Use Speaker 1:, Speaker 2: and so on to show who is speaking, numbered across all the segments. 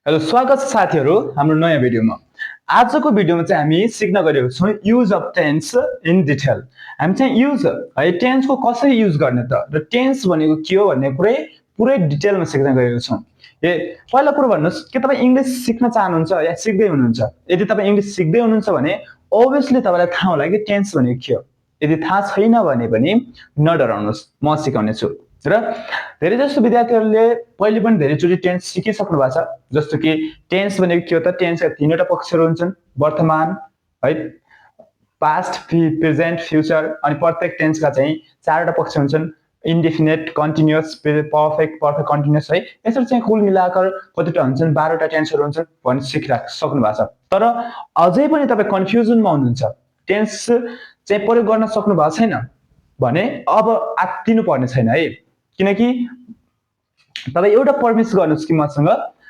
Speaker 1: Hello स्वागत छ साथीहरु हाम्रो नयाँ भिडियोमा। आजको भिडियोमा चाहिँ हामी सिक्न गइरहेको छौं use of tense in detail. हामी चाहिँ युज है टेन्स को कसरी युज गर्ने त र टेन्स भनेको के हो भन्ने कुरै पुरै डिटेलमा सिक्न गइरहेको छौं। पहिलो कुरा भन्नुस् के तपाई इंग्लिश सिक्न चाहनुहुन्छ या सिक्दै हुनुहुन्छ? यदि तपाई इंग्लिश सिक्दै हुनुहुन्छ भने obviously तपाईलाई थाहा होला कि टेन्स भनेको के हो। यदि थाहा छैन भने पनि नडराउनुस्, म सिकाउने छु। र धेरै जसो विद्यार्थीहरुले पहिले पनि धेरै चोटी टेन्स सिकिसक्नु भएको छ। जस्तो कि टेन्स भनेको के हो त? टेन्सका तीनवटा पक्षहरु हुन्छन्, वर्तमान है, पास्ट, प्रेजेन्ट, फ्युचर अनि प्रत्येक टेन्सका चाहिँ चारवटा पक्ष हुन्छन्, इन्डेफिनिट, कन्टिन्युअस, पर्फेक्ट, पर्फेक्ट कन्टिन्युअस है। यसरी चाहिँ कुल मिलाकर कतिवटा हुन्छन्, 12वटा टेन्सहरु हुन्छन् भनि सिकिसक्नु भएको छ। तर अझै पनि तपाई कन्फ्युजनमा हुनुहुन्छ, टेन्स चाहिँ प्रयोग गर्न सक्नु भएको छैन भने अब आत्तिनु पर्ने छैन है। किनकि तपाई एउटा पर्मिस गर्नुस् कि मसँग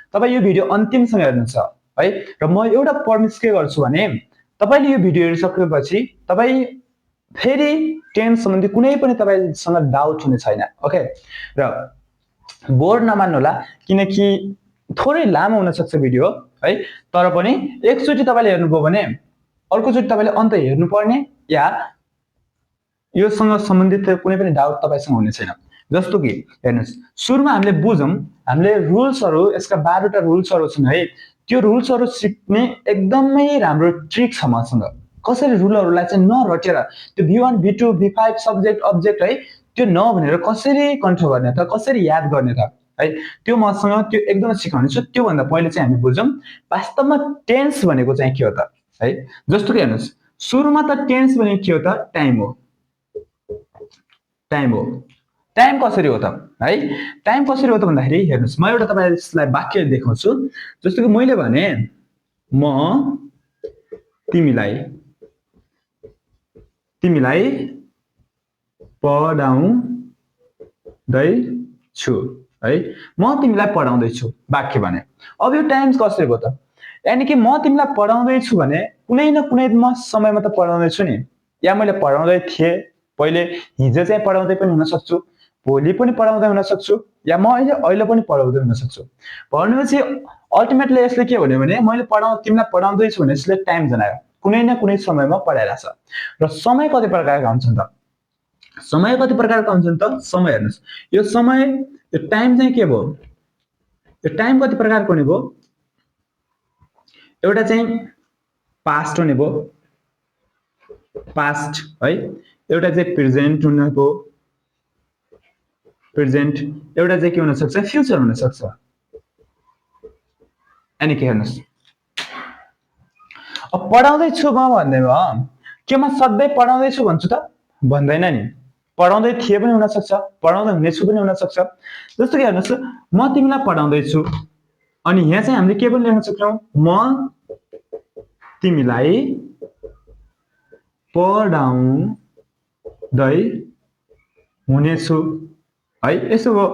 Speaker 1: तपाई यो भिडियो अन्तिमसम्म हेर्नुछ है। र म एउटा पर्मिस के गर्छु भने तपाईले यो भिडियो हेरिसकेपछि तपाई फेरि टेन्स सम्बन्धी कुनै पनि तपाईसँग डाउट हुने छैन। ओके, र बोर नमान्नु होला किनकि थोरै लामो हुन सक्छ भिडियो है। तर पनि एकचोटी तपाईले हेर्नुभयो भने अर्कोचोटी तपाईले अन्त हेर्नु पर्ने या योसँग सम्बन्धित कुनै पनि डाउट तपाईसँग हुने छैन। जस्तो कि हेर्नुस्, सुरुमा हामीले बुझौं, हामीले रुल्सहरु, यसका 12वटा रुल्सहरु छन् है। त्यो रुल्सहरु सिक्ने एकदमै राम्रो ट्रिक छ मसँग। कसरी रुलहरुलाई चाहिँ नरटेर त्यो V1 V2 V5 subject object है त्यो नभनेर कसरी कन्ट्रोल गर्ने त, कसरी याद गर्ने त है, त्यो मसँग त्यो एकदमै सिकाउने छु। त्यो भन्दा पहिले चाहिँ हामी बुझौं वास्तवमा टेन्स भनेको चाहिँ के हो त है। जस्तो कि हेर्नुस्, सुरुमा त टेन्स भनेको के हो त? टाइम हो। टाइम हो। टाइम कसरी हो त है? टाइम कसरी हो त भन्दाखेरि हेर्नुस्, म एउटा तपाईलाई वाक्य देखाउँछु। जस्तो कि मैले भने म तिमीलाई पढाउँदै छु है। म तिमीलाई पढाउँदै छु वाक्य भने। अब यो टाइम कसरी हो त? यानी कि म तिमीलाई पढाउँदै छु भने कुनै न कुनै समयमा त पढाउँदै छु नि। या मैले पढाउँदै थिए, पहिले हिजो चाहिँ पढाउँदै पनि हुन सक्छु, भोलि पनि पढाउँदै हुन सक्छु, या म अहिले पनि पढाउँदै हुन सक्छु। भनेपछि अल्टिमेटली यसले के भन्यो भने मैले तिमीलाई पढाउँदै छु भने यसले टाइम जनायो, कुनै न कुनै समयमा पढाइराछ। र समय कति प्रकारका हुन्छन् त? समय कति प्रकारका हुन्छन् त? समय हेर्नुस्, यो समय यो टाइम चाहिँ के भयो? यो टाइम कति प्रकारको हुने भयो? एउटा चाहिँ पास्ट हुने भयो, पास्ट है। एउटा चाहिँ प्रेजेन्ट हुने भयो, प्रेजेन्ट। एउटा चाहिँ के हुन सक्छ? फ्युचर हुन सक्छ। अनि के हेर्नुस्, अब पढाउँदै छु म भन्दैमा के म सधैँ पढाउँदै छु भन्छु त? भन्दैन नि। पढाउँदै थिए पनि हुन सक्छ, पढाउँदै हुनेछु पनि हुन सक्छ। जस्तो कि हेर्नुस्, म तिमीलाई पढाउँदै छु अनि यहाँ चाहिँ हामीले के पनि लेख्न सक्छौं, म तिमीलाई पढाउँदै हुनेछु है। यसो भयो।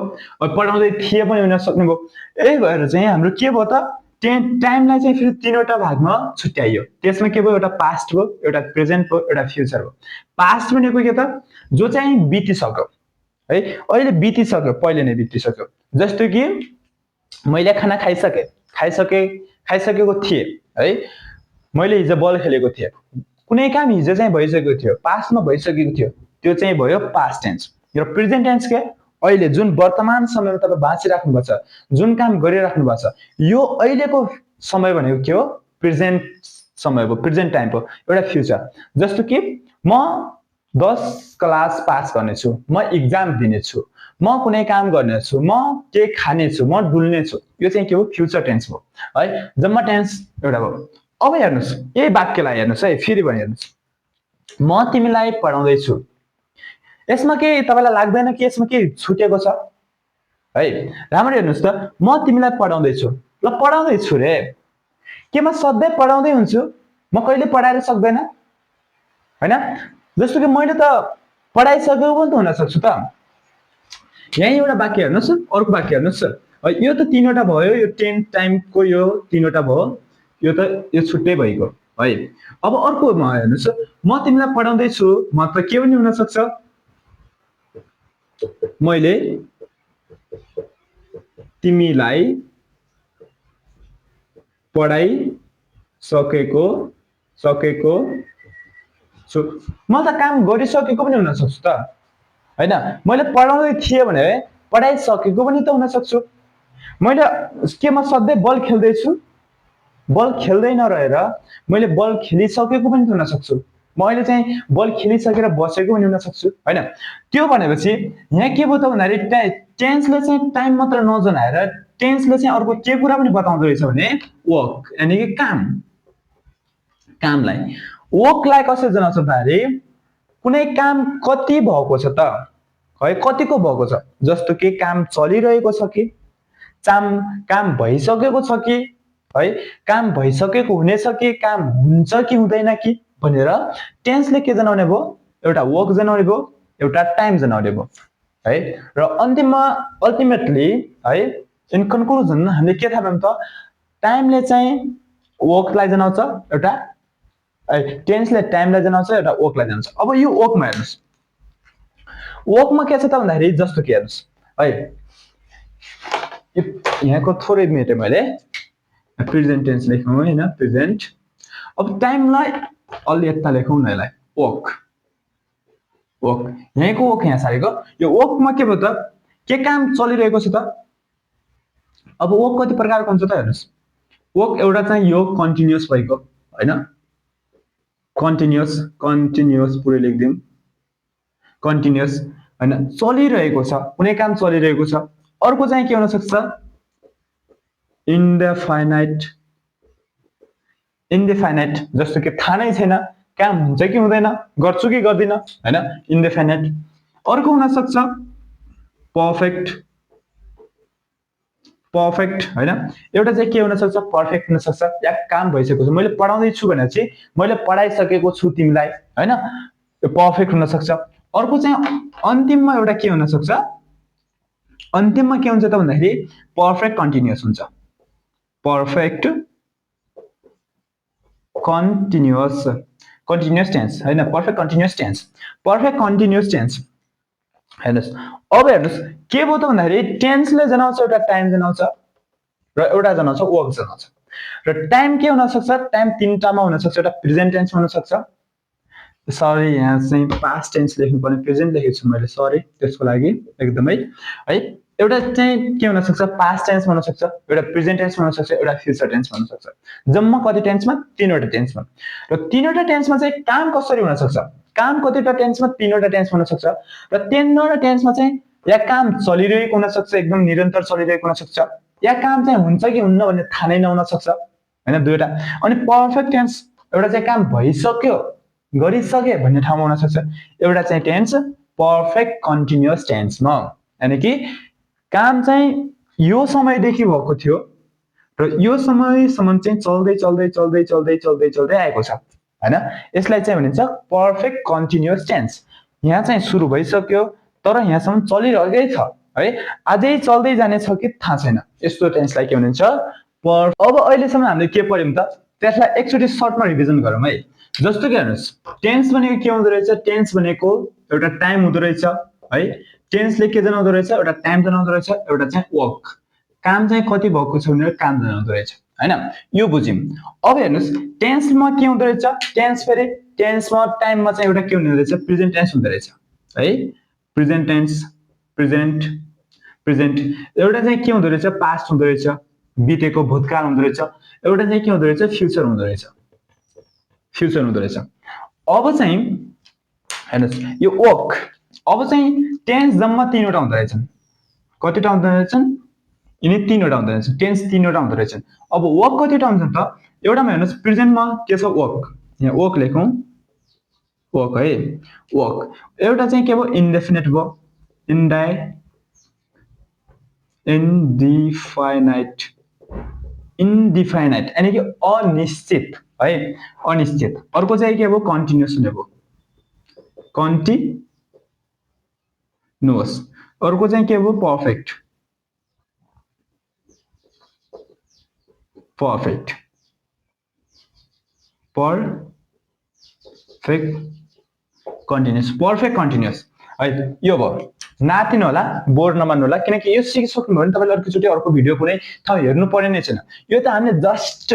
Speaker 1: अब पढाउँदै थिए पनि हुन सक्ने भयो। यही भएर चाहिँ हाम्रो के भयो त? टाइमलाई चाहिँ फेरि तीनवटा भागमा छुट्याइयो। त्यसमा के भयो? एउटा पास्ट भयो, एउटा प्रेजेन्ट भयो, एउटा फ्युचर भयो। पास्ट भनेको के त? जो चाहिँ बितिसक्यो है, अहिले बितिसक्यो, पहिले नै बितिसक्यो। जस्तो कि मैले खाना खाइसकेको थिएँ है। मैले हिजो बल खेलेको थिएँ, कुनै काम हिजो चाहिँ भइसकेको थियो, पास्टमा भइसकेको थियो, त्यो चाहिँ भयो पास्ट टेन्स। र प्रेजेन्ट टेन्स के? अहिले जुन वर्तमान समयमा तपाईं बाँचिराख्नु भएको छ, जुन काम गरिराख्नु भएको छ, यो अहिलेको समय भनेको के हो? प्रेजेन्ट समय हो, प्रेजेन्ट टाइम हो। एउटा फ्युचर, जस्तो कि म 10 क्लास पास गर्नेछु, म एक्जाम दिनेछु, म कुनै काम गर्नेछु, म के खानेछु, म डुल्नेछु, यो चाहिँ के हो? फ्युचर टेन्स हो है। जम्मा टेन्स एउटा हो। अब हेर्नुस्, यही वाक्यलाई हेर्नुस् है, फेरि भने हेर्नुस्, म तिमीलाई पढाउँदै छु। यसमा के तपाईलाई लाग्दैन कि यसमा के छुटेको छ है? राम्रो हेर्नुस् त, म तिमीलाई पढाउँदै छु। ल पढाउँदै छु रे, के म सधैँ पढाउँदै हुन्छु? म कहिले पढाएर सक्दैन हैन? जस्तो कि मैले त पढाइसकेको पनि त हुन सक्छु त। यही एउटा वाक्य हेर्नुस्, अर्को वाक्य हेर्नुस्। यो त तीनवटा भयो, यो टेन टाइमको यो तीनवटा भयो, यो त यो छुट्टै भइगयो है। अब अर्कोमा हेर्नुस्, म तिमीलाई पढाउँदै छु, म त के पनि हुन सक्छ? मैले तिमीलाई पढाइ सकेको सकेको छु म त काम गरिसकेको पनि हुन सक्छु त हैन मैले पढाउँदै थिए भने पढाइसकेको पनि त हुन सक्छु मैले के म सधैँ बल खेल्दै छु बल खेल्दै नरहेर मैले बल खेलिसकेको पनि हुन सक्छु म अहिले चाहिँ बल खेलिसकेर बसेको पनि हुन सक्छु हैन त्यो भनेपछि यहाँ के भयो त भन्दाखेरि टेन्सले चाहिँ टाइम मात्र नजनाएर टेन्सले चाहिँ अर्को के कुरा पनि बताउँदो रहेछ भने वर्क यानी कि काम कामलाई वर्कलाई कसरी जनाउँछ भन्दाखेरि कुनै काम कति भएको छ त है कतिको भएको छ जस्तो कि काम चलिरहेको छ कि काम भइसकेको छ कि है काम भइसकेको हुनेछ कि काम हुन्छ कि हुँदैन कि भनेर टेन्सले के जनाउने भयो एउटा वर्क जनाउने भयो एउटा टाइम जनाउने भयो है र अन्तिममा अल्टिमेटली है इन कन्क्लुजन हामीले के थाहा पायौं त टाइमले चाहिँ वर्कलाई जनाउँछ एउटा टेन्सले टाइमलाई जनाउँछ एउटा वर्कलाई जनाउँछ अब यो वर्कमा हेर्नुस् वर्कमा के छ त भन्दाखेरि जस्तो कि हेर्नुस् है यहाँको थोरै मेटे मैले प्रेजेन्ट टेन्स लेखौँ हैन प्रेजेन्ट अब टाइमलाई अलि यता लेखौँ न यसलाई वर्क वर्क यहाँको वर्क यहाँ सारेको यो वर्कमा के भयो त के काम चलिरहेको छ त अब वर्क कति प्रकारको हुन्छ त हेर्नुस् वर्क एउटा चाहिँ यो कन्टिन्युअस भएको हैन कन्टिन्युअस पुरै लेख्दियौं कन्टिन्युअस हैन चलिरहेको छ कुनै काम चलिरहेको छ अर्को चाहिँ के हुन सक्छ इन्डेफाइनाइट जस्तो कि थाहा नै छैन काम हुन्छ कि हुँदैन गर्छु कि गर्दिन हैन इन्डेफाइनाइट अर्को हुन सक्छ पर्फेक्ट हैन एउटा चाहिँ के हुन सक्छ पर्फेक्ट हुन सक्छ या काम भइसकेको छ मैले पढाउँदै छु भने चाहिँ मैले पढाइसकेको छु तिमीलाई हैन यो पर्फेक्ट हुन सक्छ अर्को चाहिँ अन्तिममा एउटा के हुन सक्छ अन्तिममा के हुन्छ त भन्दाखेरि पर्फेक्ट कन्टिन्युअस हुन्छ पर्फेक्ट कन्टिन्युअस टेन्स हैन पर्फेक्ट कन्टिन्युअस टेन्स हेर्नुस् अब हेर्नुस् के भयो त भन्दाखेरि टेन्सले जनाउँछ एउटा टाइम जनाउँछ र एउटा जनाउँछ वर्क जनाउँछ र टाइम के हुन सक्छ टाइम तीनटामा हुन सक्छ एउटा प्रेजेन्ट टेन्स हुन सक्छ सरी यहाँ चाहिँ पास्ट टेन्स लेख्नु पर्ने प्रेजेन्ट लेखेको छु मैले सरी त्यसको लागि एकदमै है एउटा चाहिँ के हुन सक्छ पास्ट टेन्स हुन सक्छ एउटा प्रेजेन्ट टेन्स हुन सक्छ एउटा फ्युचर टेन्स हुन सक्छ जम्मा कति टेन्समा तीनवटा टेन्समा र तीनवटा टेन्समा चाहिँ काम कसरी हुन सक्छ काम कतिवटा टेन्समा तीनवटा टेन्स हुन सक्छ र तीनवटा टेन्समा चाहिँ या काम चलिरहेको हुन सक्छ एकदम निरन्तर चलिरहेको हुन सक्छ या काम चाहिँ हुन्छ कि हुन्न भन्ने थाहा नै नहुन सक्छ हैन दुईटा अनि पर्फेक्ट टेन्स एउटा चाहिँ काम भइसक्यो गरिसके भन्ने ठाउँमा हुन सक्छ एउटा चाहिँ टेन्स पर्फेक्ट कन्टिन्युअस टेन्समा यानी कि काम चाहिँ यो समयदेखि भएको थियो र यो समयसम्म चाहिँ चल्दै आएको छ हैन यसलाई चाहिँ भनिन्छ पर्फेक्ट कन्टिन्युअस टेन्स यहाँ चाहिँ सुरु भइसक्यो तर यहाँसम्म चलिरहेकै छ है अझै चल्दै जाने छ कि थाहा छैन यस्तो टेन्सलाई के भनिन्छ अब अहिलेसम्म हामीले के पढ्यौं त त्यसलाई एकचोटी सर्टमा रिभिजन गरौँ है जस्तो कि हेर्नुस् टेन्स भनेको के हुँदो रहेछ टेन्स भनेको एउटा टाइम हुँदो रहेछ है टेन्सले के जनाउँदो रहेछ एउटा टाइम जनाउँदो रहेछ एउटा चाहिँ वर्क काम चाहिँ कति भएको छ भनेर काम जनाउँदो रहेछ हैन यो बुझ्यौं अब हेर्नुस् टेन्समा के हुँदो रहेछ टेन्स फेरि टेन्समा टाइममा चाहिँ एउटा के हुँदो रहेछ प्रेजेन्ट टेन्स हुँदो रहेछ है प्रेजेन्ट टेन्स प्रेजेन्ट एउटा चाहिँ के हुँदो रहेछ पास्ट हुँदो रहेछ बितेको भूतकाल हुँदो रहेछ एउटा चाहिँ के हुँदो रहेछ फ्युचर हुँदो रहेछ अब चाहिँ हेर्नुस् यो वर्क अब चाहिँ टेन्स जम्मा तीनवटा हुँदो रहेछन् कतिवटा हुँदो रहेछन् यिनी तीनवटा हुँदो रहेछन् टेन्स तीनवटा हुँदो रहेछन् अब वर्क कतिवटा हुन्छ त एउटामा हेर्नुस् प्रेजेन्टमा के छ वर्क यहाँ वर्क लेखौं वर्क है वर्क एउटा चाहिँ के भयो इन्डेफिनिट भयो इन्डिफाइनाइट यानी कि अनिश्चित है अनिश्चित अर्को चाहिँ के भयो कन्टिन्युअस हुने भयो कन्टिन्युअस अर्को चाहिँ के भयो पर्फेक्ट कन्टिन्युअस है यो भयो नातिनु होला, बोर नमान्नु होला, किनकि यो सिकिसक्नुभयो भने तपाईँले अर्कोचोटि अर्को भिडियो कुनै ठाउँ हेर्नु पर्ने नै छैन। यो त हामीले जस्ट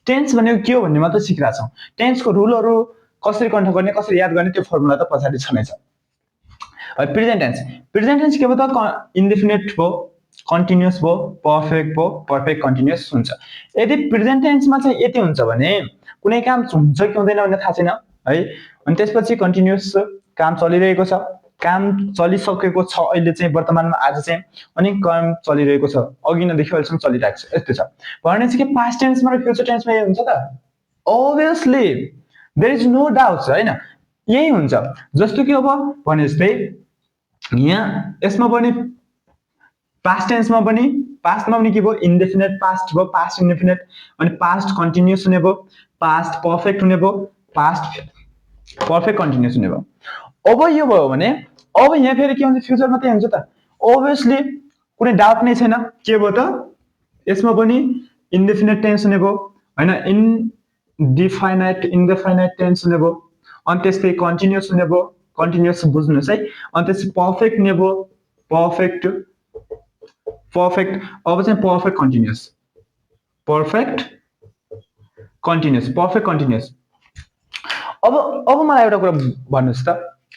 Speaker 1: टेन्स भनेको के हो भन्ने मात्र सिकिरहेको छौँ। टेन्सको रुलहरू कसरी कन्ट्रोल गर्ने, कसरी याद गर्ने त्यो फर्मुला त पछाडि छँदैछ। प्रेजेन्ट टेन्स, प्रेजेन्ट टेन्स के भयो त इन्डेफिनिट भयो, कन्टिन्युअस भयो, पर्फेक्ट भयो, पर्फेक्ट कन्टिन्युअस हुन्छ। यदि प्रेजेन्ट टेन्समा चाहिँ यति हुन्छ भने कुनै काम हुन्छ कि हुँदैन भन्ने थाहा छैन है। अनि त्यसपछि कन्टिन्युअस काम चलिरहेको छ, काम चलिसकेको छ अहिले चाहिँ वर्तमानमा आज चाहिँ, अनि काम चलिरहेको छ अघि नदेखि अहिलेसम्म चलिरहेको छ, यस्तो छ भने चाहिँ के पास्ट टेन्समा र फ्युचर टेन्समा यही हुन्छ त? obviously there is no doubt हैन, यही हुन्छ। जस्तो कि अब भने जस्तै यहाँ यसमा पनि पास्ट टेन्समा पनि, पास्टमा पनि के भयो इन्डेफिनिट पास्ट भयो, पास्ट इन्डेफिनिट, अनि पास्ट कन्टिन्युअस हुने भयो, पास्ट पर्फेक्ट हुने भयो, पास्ट पर्फेक्ट कन्टिन्युअस हुने भयो। अब यो भयो भने अब यहाँ फेरि के हुन्छ, फ्युचर मात्रै हुन्छ त? ओभियसली कुनै डाउट नै छैन, के भयो त यसमा पनि इन्डेफिनिट टेन्स हुने भयो हैन, इनडिफाइनाइट इन्डेफाइनाइट टेन्स हुने भयो, अनि त्यसै कन्टिन्युअस हुने भयो, कन्टिन्युअस बुझ्नुस् है, अनि त्यसै पर्फेक्ट हुने भयो, पर्फेक्ट पर्फेक्ट, अब चाहिँ perfect continuous, perfect continuous, perfect continuous. अब मलाई एउटा कुरा भन्नुस् त,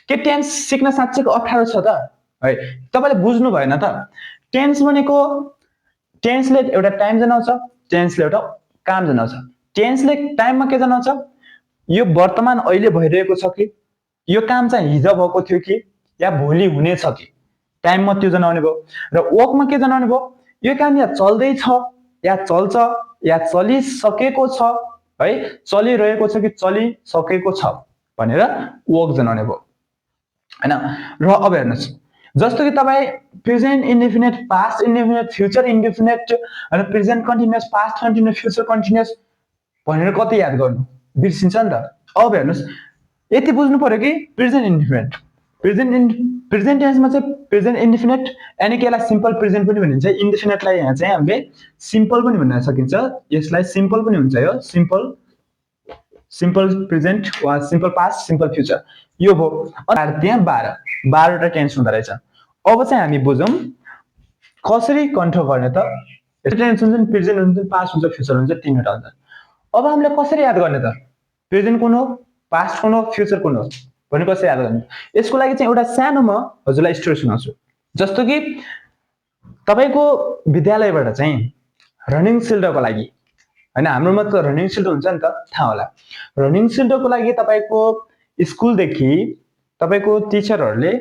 Speaker 1: के टेन्स सिक्न साच्चैको अप्ठ्यारो छ त है? तपाईले बुझ्नु भएन त? टेन्स भनेको टेन्सले एउटा टाइम जनाउँछ, टेन्सले एउटा काम जनाउँछ। टेन्सले टाइममा के जनाउँछ, यो वर्तमान अहिले भइरहेको छ कि, यो काम चाहिँ हिजो भएको थियो कि, या भोलि हुनेछ कि, टाइममा त्यो जनाउने भयो। र वर्कमा के जनाउने भयो, यो काम या चल्दैछ या चल्छ या चलिसकेको छ है, चलिरहेको छ कि चलिसकेको छ भनेर वर्क जनाउने भयो हैन। र अब हेर्नुस्, जस्तो कि तपाईं प्रेजेन्ट इन्डेफिनिट, पास्ट इन्डेफिनिट, फ्युचर इन्डेफिनिट र present continuous, past continuous, future continuous भनेर कति याद गर्नु, बिर्सिन्छ नि त। अब हेर्नुस्, यति बुझ्नु पर्यो कि प्रेजेन्ट इन्डेफिनिट, प्रेजेन्ट टेन्समा चाहिँ प्रेजेन्ट इन्डेफिनिट, यानी कि यसलाई सिम्पल प्रेजेन्ट पनि भनिन्छ, इन्डेफिनिटलाई यहाँ चाहिँ हामीले सिम्पल पनि भन्न सकिन्छ, यसलाई सिम्पल पनि हुन्छ, यो सिम्पल, सिम्पल प्रेजेन्ट वा सिम्पल पास्ट, सिम्पल फ्युचर, यो भयो। अनि त्यहाँ 12 वटा टेन्स हुँदो रहेछ। अब चाहिँ हामी बुझौँ कसरी कन्ट्रोल गर्ने त। टेन्स हुन्छ, प्रेजेन्ट हुन्छ, पास्ट हुन्छ, फ्युचर हुन्छ, तीनवटा हुन्छ। अब हामीले कसरी याद गर्ने त, प्रेजेन्ट कुन हो, पास्ट कुन हो, फ्युचर कुन हो भने कसरी याद गर्ने? यसको लागि चाहिँ एउटा सानो म हजुरलाई स्टोरी सुनाउँछु। जस्तो कि तपाईको विद्यालयबाट चाहिँ रनिङ सिल्डको लागि हैन, हाम्रोमा त रनिङ सिल्ड हुन्छ नि त, थाहा होला। रनिङ सिल्डको लागि तपाईको स्कुलदेखि तपाईको टिचरहरूले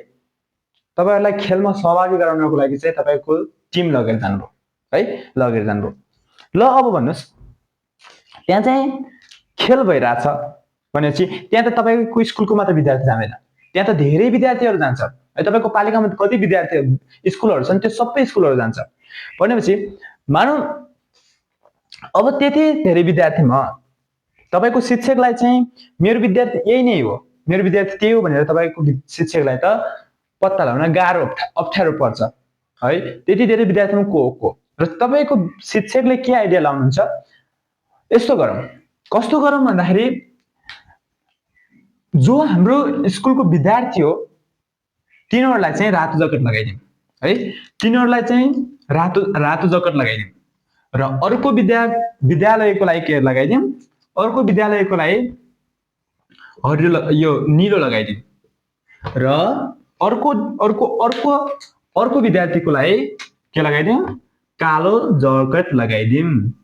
Speaker 1: तपाईहरुलाई खेलमा सहभागी गराउनको लागि चाहिँ तपाईको टिम लगेर जानुभयो है, लगेर जानुभयो। ल अब भन्नुस्, त्यहाँ चाहिँ खेल भइराछ भनेपछि त्यहाँ त तपाईको स्कुलको मात्र विद्यार्थी जाँदैन, त्यहाँ त धेरै विद्यार्थीहरू जान्छ है। तपाईको पालिकामा कति विद्यार्थी स्कुलहरू छन्, त्यो सबै स्कुलहरू जान्छ भनेपछि मानौ अब त्यति धेरै विद्यार्थीमा तपाईको शिक्षकलाई चाहिँ मेरो विद्यार्थी यही नै हो, मेरो विद्यार्थी त्यही हो भनेर तपाईको शिक्षकलाई त पत्ता लगाउन गाह्रो, अप्ठ्यारो पर्छ है। त्यति धेरै विद्यार्थीमा को र तपाईको शिक्षकले के आइडिया लाउनुहुन्छ, यस्तो गरौँ, कस्तो गरौँ भन्दाखेरि जो हाम्रो स्कुलको विद्यार्थी हो तिनीहरुलाई चाहिँ रातो जकेट लगाइदिउँ है, तिनीहरुलाई चाहिँ रातो जकेट लगाइदिउँ र अर्को विद्यालयको लागि के लगाइदिउँ, अर्को विद्यालयको लागि हरियो यो नीलो लगाइदिउँ र अर्को विद्यार्थीको लागि के लगाइदिउँ, कालो जकेट लगाइदिउँ।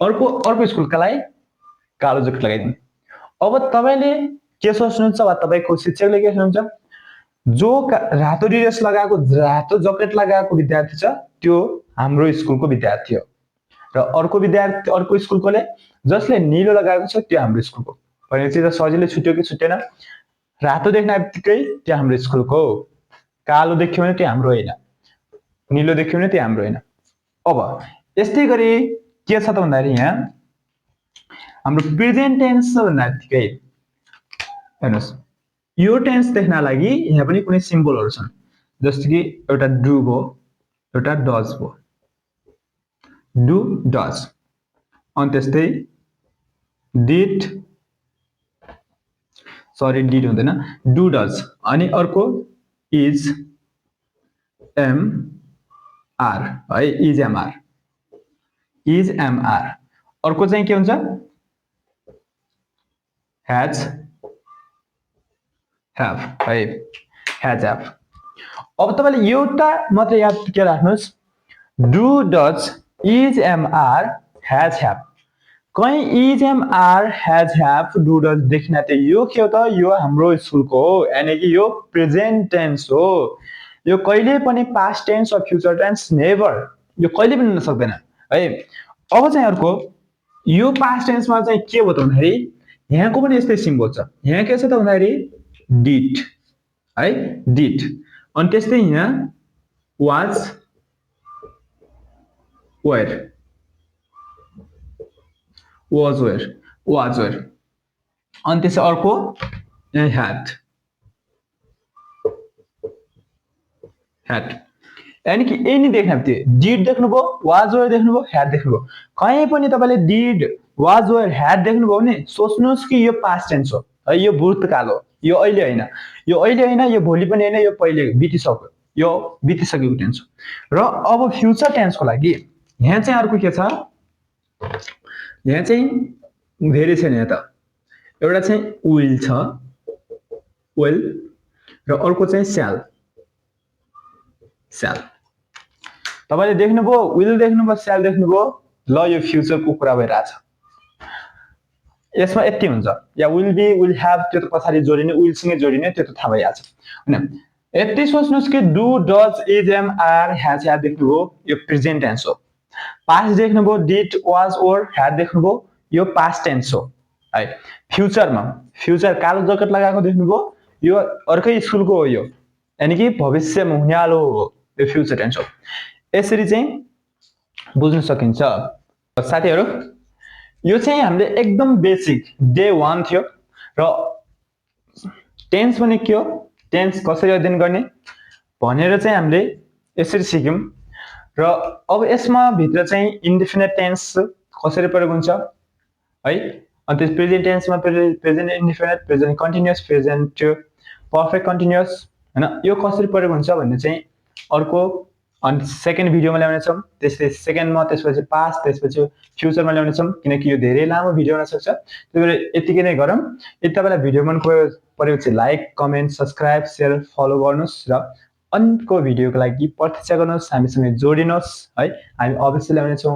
Speaker 1: अर्को स्कुलका लागि कालो जकेट लगाइदिउँ। अब तपाईले के सोच्नुहुन्छ वा तपाईको शिक्षकले के सोच्नुहुन्छ, जो रातो ड्रेस लगाएको, रातो जकेट लगाएको विद्यार्थी छ त्यो हाम्रो स्कुलको विद्यार्थी हो र अर्को विद्यार्थी, अर्को स्कुलकोले जसले नीलो लगाएको छ त्यो हाम्रो स्कुलको। भनेपछि त सजिलै छुट्यो कि छुटेन? रातो देख्नेबित्तिकै त्यो हाम्रो स्कुलको हो, कालो देख्यो भने त्यो हाम्रो होइन, नीलो देख्यो भने त्यो हाम्रो होइन। अब यस्तै गरी के छ त भन्दाखेरि यहाँ हाम्रो प्रेजेन्ट टेन्स भन्दाबित्तिकै हेर्नुस्, यो टेन्स देख्न लागि यहाँ पनि कुनै सिम्बलहरू छन्, जस्तो कि एउटा डु भयो, एउटा डज भयो, डु डज, अनि त्यस्तै डिड सरी डिड हुँदैन डु डज अनि अर्को इज एम आर है इज एम आर अर्को चाहिँ के हुन्छ हैज हैव है हैज हैव अब तपाईले एउटा मात्र याद के राख्नुस् do does is am are has have कहीं is am are has have do does देखिन त यो के हो त यो हाम्रो स्कुलको हो यानी कि यो प्रेजेन्ट टेन्स हो यो कहिले पनि past tense or future tense never यो कहिले पनि हुन सक्दैन है अब चाहिँ अर्को यो पास्ट टेन्समा चाहिँ के हो त भन्दाखेरि यहाँको पनि यस्तै सिम्बल छ यहाँ के छ त भन्दाखेरि डिड है डिड अनि त्यस्तै यहाँ वाज वेयर वाज वेयर अनि त्यसै अर्को ह्याड यानी कि यही देख्न बित्तिकै डिड देख्नुभयो वाज वेयर देख्नुभयो ह्याड देख्नुभयो कहीँ पनि तपाईले डिड वाज वेयर ह्याड देख्नुभयो भने सोच्नुहोस् कि यो पास्ट टेन्स हो है यो भूतकाल हो यो अहिले होइन यो भोलि पनि होइन यो पहिले बितिसक्यो यो बितिसकेको टेन्स हो र अब फ्युचर टेन्सको लागि यहाँ चाहिँ अर्को के छ यहाँ चाहिँ धेरै छ यहाँ त एउटा चाहिँ विल छ विल र अर्को चाहिँ स्याल तपाईले देख्नुभयो विल देख्नुभयो स्याल देख्नुभयो ल यो फ्युचरको कुरा भइरहेछ यसमा यति हुन्छ या विल बी विल ह्याभ त्यो त पछाडी जोडिने विल सँगै जोडिने त्यो त थाहा भइहाल्छ हैन यति सोच्नुस् कि do does is am are has have देख्नुभयो यो प्रेजेन्ट टेन्स हो पास्ट देख्नुभयो डिड वाज ओर ह्याड देख्नुभयो यो पास्ट टेन्स हो है फ्युचर कालो जकेट लगाएको देख्नुभयो यो अर्कै स्कुलको हो यो यानी कि भविष्यमा हुनेवालो हो यो फ्युचर टेन्स हो यसरी चाहिँ बुझ्न सकिन्छ साथीहरु यो चाहिँ हामीले एकदम बेसिक डे 1 थियो र टेन्स पनि के हो टेन्स कसरी अध्ययन गर्ने भनेर चाहिँ हामीले यसरी सिक्यौं र अब यसमा भित्र चाहिँ इन्डेफिनिट टेन्स कसरी प्रयोग हुन्छ है अनि त्यस प्रेजेन्ट टेन्समा present indefinite present continuous present perfect continuous हैन यो कसरी प्रयोग हुन्छ भन्ने चाहिँ अर्को अनि सेकेन्ड भिडियोमा ल्याउने छौं त्यसै सेकेन्डमा त्यसपछि पास्ट त्यसपछि फ्युचरमा ल्याउने छौं किनकि यो धेरै लामो भिडियो हुन सक्छ त्यसैले यतिकै नै गरौँ यदि तपाईलाई भिडियो मन पर्यो चाहिँ like comment subscribe share follow गर्नुस् र अन्यको भिडियोको लागि प्रतीक्षा गर्नुस् हामीसँग जोडिनुस् है हामी अवश्य ल्याउने छौं